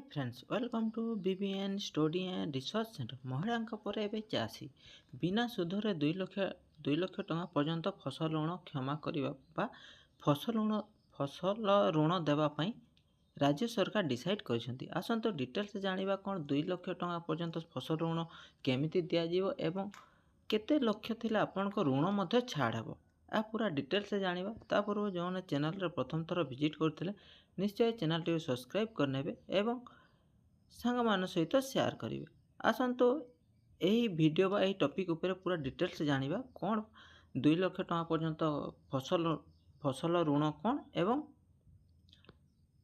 Friends welcome to BBN study and research centre महिला पर एवं चाषी बिना सुधरे 2 लाख टंका पर्यंत फसल ऋण क्षमा करने फसल ऋण देवाई राज्य सरकार डिसाइड कर आसतु डिटेल्स जाना कौन 2 लाख टंका पर्यंत फसल ऋण केमिति दिज्व एवं केते लक्ष्य थिला आपनक ऋण छाड़ हे आ पूरा डिटेल्स जाना तापूर्व जो मैंने चैनल प्रथम थर विजिट करते निश्चय चैनल टी सब्सक्राइब करने एवं सांग मान सहित शेयर करेंगे। आसतु यही वीडियो बा यही टॉपिक ऊपर पूरा डिटेल्स जाना कौन 2 लाख टंका पर्यंत फसल ऋण कौन एवं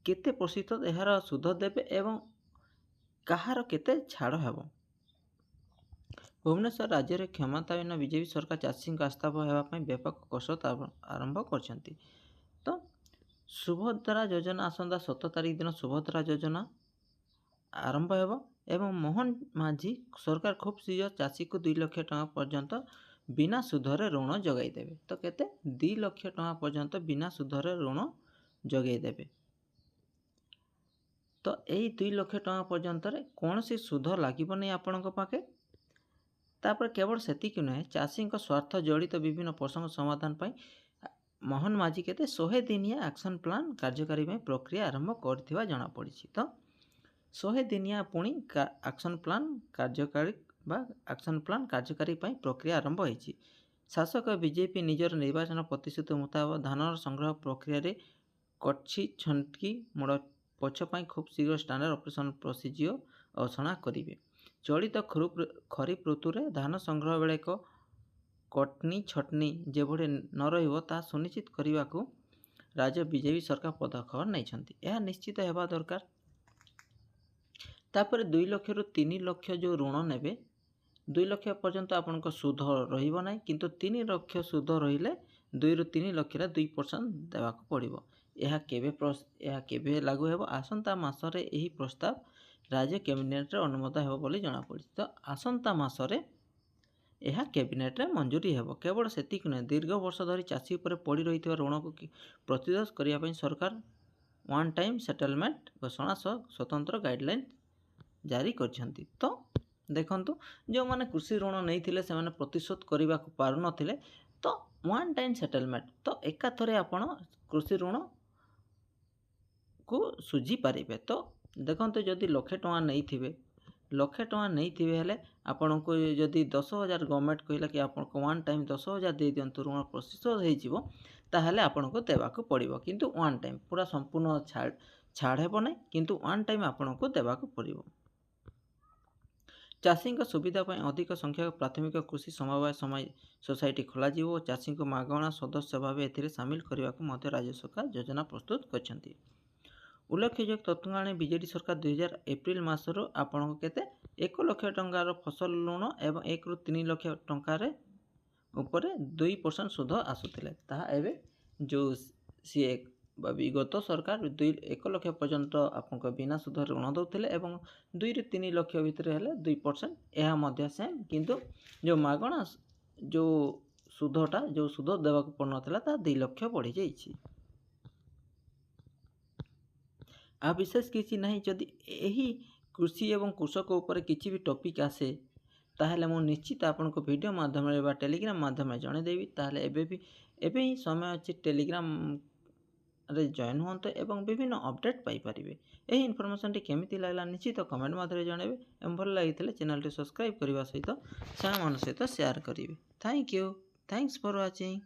केते प्रतिशत यार सुध देवे एवं कहार केते छाड़ हेबो। भुवनेश्वर राज्य में क्षमताहीन बीजेपी सरकार चाषी आस्था होगापी व्यापक कसरत आरंभ कर तो सुभद्रा योजना आसंता 17 तारिख दिन सुभद्रा योजना आरंभ हेब एवं मोहन माझी सरकार खूब शीघ्र चाषी को 2 लाख टंका पर्यंत बिना सुधरे ऋण जगाई देवे। तो केते 2 लाख टंका पर्यंत बिना सुधरे ऋण जगाई देवे। तो यही 2 लाख टंका पर्यंत कौन सी सुध लगे नहीं आपण पाखे तापर केवल सेतिक नुहे चाषी स्वार्थ जड़ित विभिन्न प्रसंग समाधान पाई मोहन माझी केते 100 दिनिया एक्शन प्लान कार्यकारी प्रक्रिया आरंभ कर जना पड़ी। तो 100 दिनिया पुणी एक्शन प्लान कार्यकारी एक्शन प्लान कार्यकारी प्रक्रिया आरंभ होती। शासक बीजेपी निजर निर्वाचन प्रतिश्रुति मुताबक धान संग्रह प्रक्रिया कच्छी छंटकी मोड़ पछपाई खूब शीघ्र स्टैंडर्ड ऑपरेशन प्रोसीजियर घोषणा करेंगे। चलित खरीफ ऋतु में धान संग्रह बेले एक कटनी छटनी जेभଳି न रहा सुनिश्चित करने को राज्य बीजेपी सरकार पदक्षेप नहीं निश्चित होगा दरकार। तापर 2 लाख रु 3 लाख जो ऋण ने 2 लाख पर्यंत आपण सुध रहा किंतु 3 लाख सुध रहिले 2 रु 3 लाख 2% देवाक पड़ो। यह केबे लागू हेबो आसंता मासरे यही प्रस्ताव राज्य कैबिनेट रे अनुमोदन हेबो बोली जଣା पड़ी। तो आसंता मासरे यह कैबिनेट रे मंजूरी हेबो। केवल सेतिक नुहे दीर्घ वर्ष धरी चाषी उपर पड़ी रही ऋण को प्रतिरोध करने सरकार वन टाइम सेटलमेंट घोषणा सह स्वतंत्र गाइडलाइन जारी करछंती। तो देखंतु जो माने कृषि ऋण नहीं से माने प्रतिशोध करने को पारु नथिले तो वन टाइम सेटलमेंट तो एका थरे आपण कृषि ऋण को सुझी पारिबे। तो देखंतु जदि लक्षे टଙ୍କା नहीं थे हेले आपण को जदि 10,000 गवर्नमेंट कहला कि आपण को वन टाइम 10,000 दे दियंतु ऋण प्रतिशोध हो ताहले आपण को देवाक पड़ो किंतु वन टाइम पूरा संपूर्ण छाड़ हेबो नहीं किंतु वन टाइम आपण को देवाक पड़ो। चाषी सुविधा पर अधिक संख्यक प्राथमिक कृषि समवाय सोसाइटी खोल चाषी को मागणा सदस्य भाव सामिल करने को राज्य सरकार योजना प्रस्तुत कर। उल्लेख्य तत्कालीन बीजेडी सरकार 2000 एप्रिल मासर आपण केते 1 लाख टंकार फसल ऋण एवं 1 रु 3 लाख टंकार ऊपर 2% सुध आसुतिले ताहा एबे जो सी विगत सरकार 1 लाख पर्यंत आपन बिना सुध ऋण दौले एवं 2 रु 3 लाख भितर हेले 2% यह मध्य सेम किंतु जो मागणा जो सुधटा जो सुध देवाक पड़नथला ता 2 लाख बढ़ी जाइछि। आ विशेष किसी नहीं जदि यही कृषि एवं कृषक उपर किसी भी टॉपिक आसे ताहले मु निश्चित आपन को वीडियो माध्यम रे बा टेलीग्राम माध्यम रे जणे देबी। ताहले एबे ही समय अछि टेलीग्राम रे जॉइन होंते एवं विभिन्न अपडेट पाई परिबे। एही इन्फॉर्मेशन टी केमिति लागला निश्चित कमेंट माध्यम रे जणेबे एवं भल लागितले चैनल टी सब्सक्राइब करबा सहित सामान सहित शेयर करिवे। Thank you, thanks for watching.